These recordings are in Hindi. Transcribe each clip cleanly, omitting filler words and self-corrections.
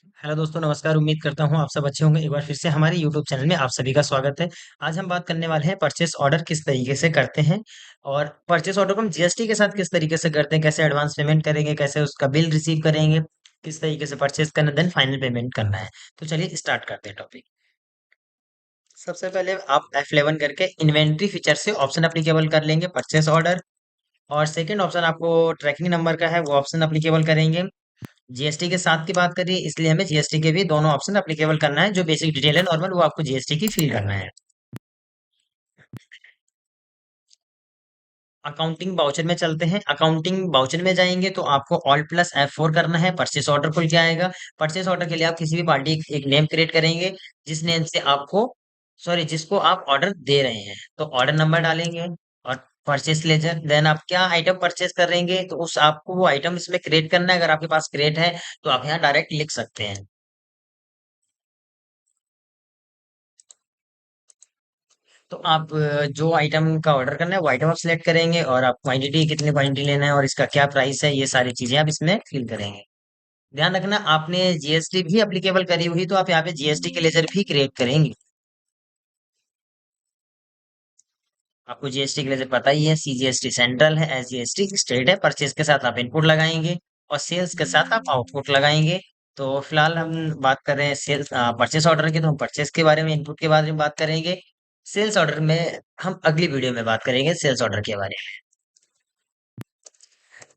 हेलो दोस्तों, नमस्कार। उम्मीद करता हूँ आप सब अच्छे होंगे। एक बार फिर से हमारे यूट्यूब चैनल में आप सभी का स्वागत है। आज हम बात करने वाले हैं परचेस ऑर्डर किस तरीके से करते हैं और परचेस ऑर्डर को हम जीएसटी के साथ किस तरीके से करते हैं, कैसे एडवांस पेमेंट करेंगे, कैसे उसका बिल रिसीव करेंगे, किस तरीके से परचेस करना, देन फाइनल पेमेंट करना है। तो चलिए स्टार्ट करते हैं टॉपिक। सबसे पहले आप F11 करके इन्वेंट्री फीचर से ऑप्शन अप्लीकेबल कर लेंगे परचेस ऑर्डर। और सेकंड ऑप्शन आपको ट्रैकिंग नंबर का है, वो ऑप्शन अप्लीकेबल करेंगे। जीएसटी के साथ की बात करिए, इसलिए हमें जीएसटी के भी दोनों ऑप्शन अप्लीकेबल करना है। जो बेसिक डिटेल है नॉर्मल, वो आपको जीएसटी की फिल करना है। अकाउंटिंग बाउचर में चलते हैं। अकाउंटिंग बाउचर में जाएंगे तो आपको Alt+F4 करना है, परचेस ऑर्डर खुल के आएगा। परचेस ऑर्डर के लिए आप किसी भी पार्टी एक नेम क्रिएट करेंगे, जिस नेम से आपको सॉरी जिसको आप ऑर्डर दे रहे हैं। तो ऑर्डर नंबर डालेंगे और परचेस लेजर, देन आप क्या आइटम परचेस करेंगे तो उस आपको वो आइटम इसमें क्रिएट करना है। अगर आपके पास क्रिएट है तो आप यहाँ डायरेक्ट लिख सकते हैं। तो आप जो आइटम का ऑर्डर करना है वो आइटम आप सिलेक्ट करेंगे और आप क्वांटिटी, कितनी क्वांटिटी लेना है और इसका क्या प्राइस है, ये सारी चीजें आप इसमें फिल करेंगे। ध्यान रखना, आपने जीएसटी भी एप्लीकेबल करी हुई तो आप यहाँ पे जीएसटी के लेजर भी क्रिएट करेंगे। आपको जीएसटी के लेजर पता ही है, सीजीएसटी सेंट्रल है, एसजीएसटी स्टेट है। परचेज के साथ आप इनपुट लगाएंगे और सेल्स के साथ आप आउटपुट लगाएंगे। तो फिलहाल हम बात कर रहे हैं सेल्स परचेस ऑर्डर की, तो हम परचेस के बारे में, इनपुट के बारे में बात करेंगे। सेल्स ऑर्डर में हम अगली वीडियो में बात करेंगे सेल्स ऑर्डर के बारे में।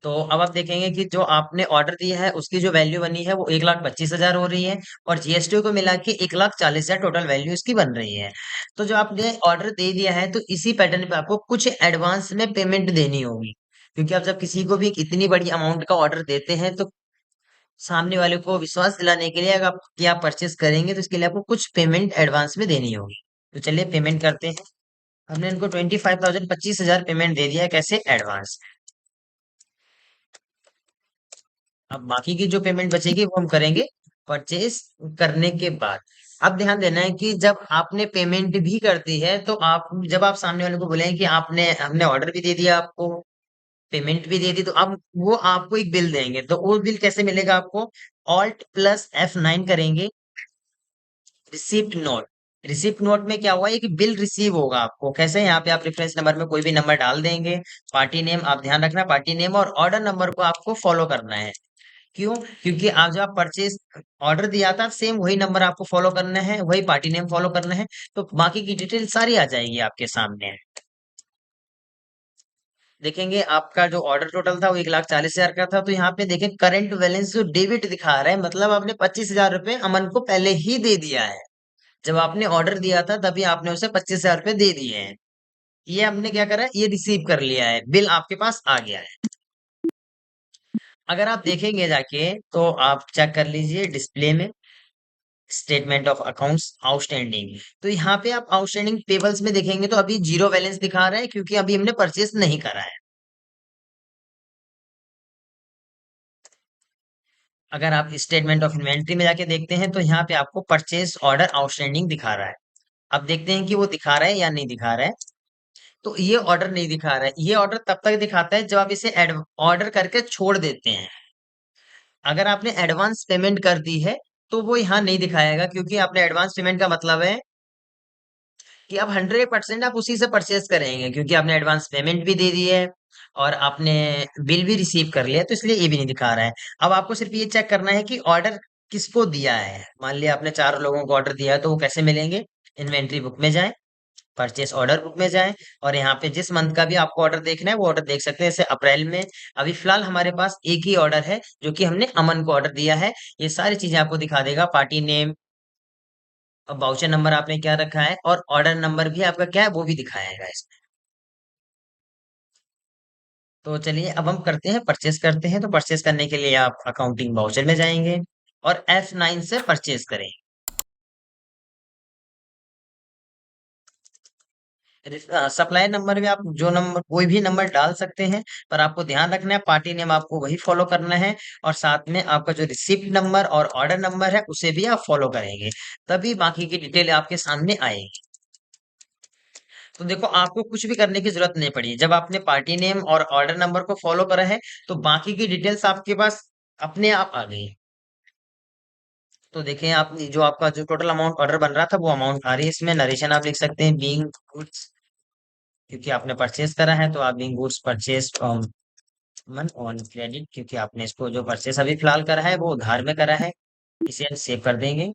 तो अब आप देखेंगे कि जो आपने ऑर्डर दिया है उसकी जो वैल्यू बनी है वो 1,25,000 हो रही है और जीएसटी को मिला के 1,40,000 टोटल वैल्यू इसकी बन रही है। तो जो आपने ऑर्डर दे दिया है तो इसी पैटर्न पे आपको कुछ एडवांस में पेमेंट देनी होगी, क्योंकि आप जब किसी को भी इतनी बड़ी अमाउंट का ऑर्डर देते हैं तो सामने वाले को विश्वास दिलाने के लिए अगर आप क्या परचेस करेंगे तो इसके लिए आपको कुछ पेमेंट एडवांस में देनी होगी। तो चलिए पेमेंट करते हैं। हमने इनको 25,000 25,000 पेमेंट दे दिया है, कैसे, एडवांस। अब बाकी की जो पेमेंट बचेगी वो हम करेंगे परचेज करने के बाद। अब ध्यान देना है कि जब आपने पेमेंट भी कर दी है तो आप, जब आप सामने वाले को बोलेंगे कि आपने हमने ऑर्डर भी दे दिया, आपको पेमेंट भी दे दी, तो अब वो आपको एक बिल देंगे। तो वो बिल कैसे मिलेगा आपको? Alt+F9 करेंगे, रिसिप्ट नोट। रिसिप्ट नोट में क्या हुआ, एक बिल रिसीव होगा आपको। कैसे? यहाँ पे आप रेफरेंस नंबर में कोई भी नंबर डाल देंगे। पार्टी नेम आप ध्यान रखना, पार्टी नेम और ऑर्डर नंबर को आपको फॉलो करना है। क्यों? क्योंकि आप जब आप परचेज ऑर्डर दिया था सेम वही नंबर आपको फॉलो करना है, वही पार्टी नेम फॉलो करना है। तो बाकी की डिटेल सारी आ जाएगी आपके सामने। देखेंगे आपका जो ऑर्डर टोटल था वो 1,40,000 का था। तो यहाँ पे देखें करंट बैलेंस जो डेबिट दिखा रहा है, मतलब आपने 25,000 रुपये अमन को पहले ही दे दिया है। जब आपने ऑर्डर दिया था तभी आपने उसे 25,000 रुपये दे दिए हैं। ये हमने क्या करा है, ये रिसीव कर लिया है, बिल आपके पास आ गया है। अगर आप देखेंगे जाके तो आप चेक कर लीजिए डिस्प्ले में, स्टेटमेंट ऑफ अकाउंट्स आउटस्टैंडिंग। तो यहाँ पे आप आउटस्टैंडिंग पेबल्स में देखेंगे तो अभी जीरो बैलेंस दिखा रहा है, क्योंकि अभी हमने परचेस नहीं करा है। अगर आप स्टेटमेंट ऑफ इन्वेंट्री में जाके देखते हैं तो यहाँ पे आपको परचेस ऑर्डर आउटस्टैंडिंग दिखा रहा है। अब देखते हैं कि वो दिखा रहा है या नहीं दिखा रहा है। तो ये ऑर्डर नहीं दिखा रहा है। ये ऑर्डर तब तक दिखाता है जब आप इसे ऑर्डर करके छोड़ देते हैं। अगर आपने एडवांस पेमेंट कर दी है तो वो यहाँ नहीं दिखाएगा, क्योंकि आपने एडवांस पेमेंट का मतलब है कि आप 100% आप उसी से परचेज करेंगे, क्योंकि आपने एडवांस पेमेंट भी दे दी है और आपने बिल भी रिसीव कर लिया, तो इसलिए ये भी नहीं दिखा रहा है। अब आपको सिर्फ ये चेक करना है कि ऑर्डर किसको दिया है। मान लिया आपने 4 लोगों को ऑर्डर दिया है, तो वो कैसे मिलेंगे? इन्वेंट्री बुक में जाएं, परचेस ऑर्डर बुक में जाएं और यहाँ पे जिस मंथ का भी आपको ऑर्डर देखना है वो ऑर्डर देख सकते हैं। जैसे अप्रैल में अभी फिलहाल हमारे पास एक ही ऑर्डर है जो कि हमने अमन को ऑर्डर दिया है। ये सारी चीजें आपको दिखा देगा, पार्टी नेम, वाउचर नंबर आपने क्या रखा है और ऑर्डर नंबर भी आपका क्या है वो भी दिखाएगा इसमें। तो चलिए अब हम करते हैं, परचेस करते हैं। तो परचेस करने के लिए आप अकाउंटिंग वाउचर में जाएंगे और F9 से परचेस करें। सप्लायर नंबर में आप जो नंबर, कोई भी नंबर डाल सकते हैं, पर आपको ध्यान रखना है पार्टी नेम आपको वही फॉलो करना है और साथ में आपका जो रिसिप्ट नंबर और ऑर्डर नंबर है उसे भी आप फॉलो करेंगे, तभी बाकी की डिटेल आपके सामने आएगी। तो देखो, आपको कुछ भी करने की जरूरत नहीं पड़ी। जब आपने पार्टी नेम और ऑर्डर नंबर को फॉलो करा है तो बाकी की डिटेल्स आपके पास अपने आप आ गई। तो देखें आप, जो आपका जो टोटल अमाउंट ऑर्डर बन रहा था वो अमाउंट आ रही है इसमें। नरेशन आप लिख सकते हैं बीइंग गुड्स, क्योंकि आपने परचेज करा है तो आप बीइंग गुड्स परचेज फ्रॉम मन ऑन क्रेडिट, क्योंकि आपने इसको जो परचेस अभी फिलहाल करा है वो उधार में करा है। इसे हम सेव कर देंगे।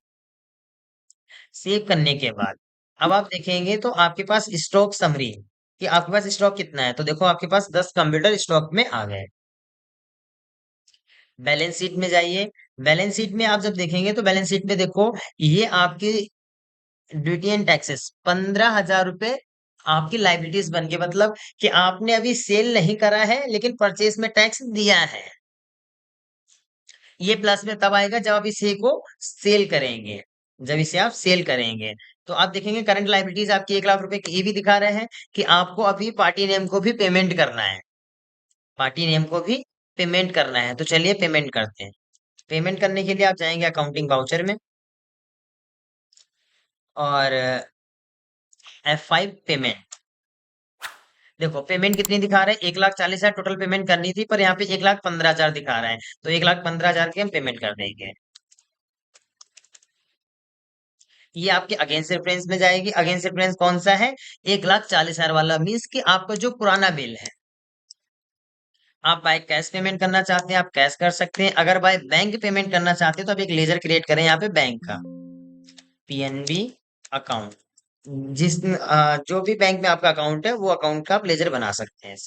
सेव करने के बाद अब आप देखेंगे तो आपके पास स्टॉक समरी, कि आपके पास स्टॉक कितना है। तो देखो आपके पास 10 कंप्यूटर स्टॉक में आ गए। बैलेंस शीट में जाइए। बैलेंस शीट में आप जब देखेंगे तो बैलेंस शीट में देखो, ये आपकी ड्यूटी एंड टैक्सेस 15,000 रुपए आपकी लाइबिलिटीज बन के, मतलब कि आपने अभी सेल नहीं करा है लेकिन परचेस में टैक्स दिया है। ये प्लस में तब आएगा जब आप इसे को सेल करेंगे, जब इसे आप सेल करेंगे। तो आप देखेंगे करंट लाइबिलिटीज आपकी 1 लाख रुपए की, ये भी दिखा रहे हैं कि आपको अभी पार्टी नेम को भी पेमेंट करना है। पार्टी नेम को भी पेमेंट करना है, तो चलिए पेमेंट करते हैं। पेमेंट करने के लिए आप जाएंगे अकाउंटिंग वाउचर में, और F5 पेमेंट। देखो पेमेंट कितनी दिखा रहा है, 1,40,000 टोटल पेमेंट करनी थी, पर यहाँ पे 1,15,000 दिखा रहा है। तो 1,15,000 की हम पेमेंट कर देंगे। ये आपके अगेंस्ट रेफरेंस में जाएगी। अगेंस्ट रेफरेंस कौन सा है, 1,40,000 वाला, मीन्स कि आपका जो पुराना बिल है। आप बाय कैश पेमेंट करना चाहते हैं आप कैश कर सकते हैं, अगर बाय बैंक पेमेंट करना चाहते हैं तो आप एक लेजर क्रिएट करें यहाँ पे बैंक का, पीएनबी अकाउंट। जो भी बैंक में आपका अकाउंट है वो अकाउंट का आप लेजर बना सकते हैं।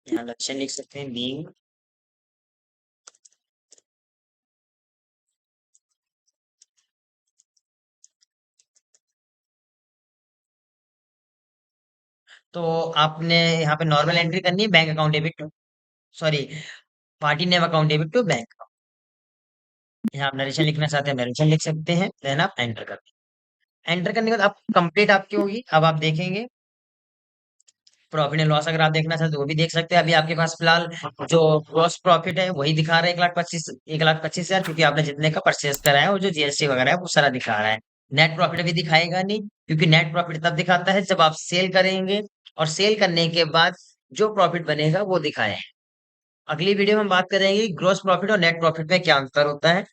यहाँ लक्षण लिख सकते हैं बीइंग, तो आपने यहाँ पे नॉर्मल एंट्री करनी है, bank account debit to, sorry, party name account debit to bank. यहाँ आप नरेशन लिखना चाहते हैं नरेशन लिख सकते हैं, देन आप एंटर कर, एंटर करने के बाद आप कंप्लीट आपकी होगी। अब आप देखेंगे प्रॉफिट एंड लॉस अगर आप देखना चाहते हो वो भी देख सकते हैं। अभी आपके पास फिलहाल जो ग्रॉस प्रॉफिट है वही दिखा रहा है 1,25,000, क्योंकि आपने जितने का परचेस करा है और जो जीएसटी वगैरह है वो सारा दिखा रहा है। नेट प्रॉफिट अभी दिखाएगा नहीं, क्योंकि नेट प्रॉफिट तब दिखाता है जब आप सेल करेंगे, और सेल करने के बाद जो प्रॉफिट बनेगा वो दिखाए। अगली वीडियो में हम बात करेंगे ग्रॉस प्रॉफिट और नेट प्रॉफिट में क्या अंतर होता है,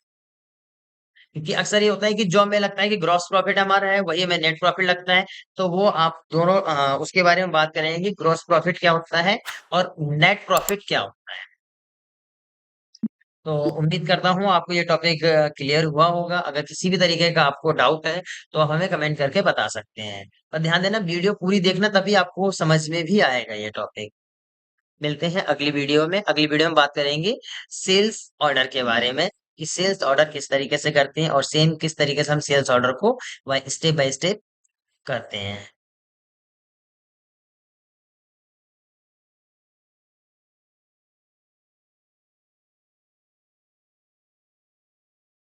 क्योंकि अक्सर ये होता है कि जो हमें लगता है कि ग्रॉस प्रॉफिट हमारा है वही हमें नेट प्रॉफिट लगता है। तो वो आप दोनों उसके बारे में बात करेंगे कि ग्रॉस प्रॉफिट क्या होता है और नेट प्रॉफिट क्या होता है। तो उम्मीद करता हूँ आपको ये टॉपिक क्लियर हुआ होगा। अगर किसी भी तरीके का आपको डाउट है तो आप हमें कमेंट करके बता सकते हैं। पर ध्यान देना वीडियो पूरी देखना, तभी आपको समझ में भी आएगा ये टॉपिक। मिलते हैं अगली वीडियो में। अगली वीडियो में बात करेंगे सेल्स ऑर्डर के बारे में, कि सेल्स ऑर्डर किस तरीके से करते हैं और सेम किस तरीके से हम सेल्स ऑर्डर को स्टेप बाय स्टेप करते हैं।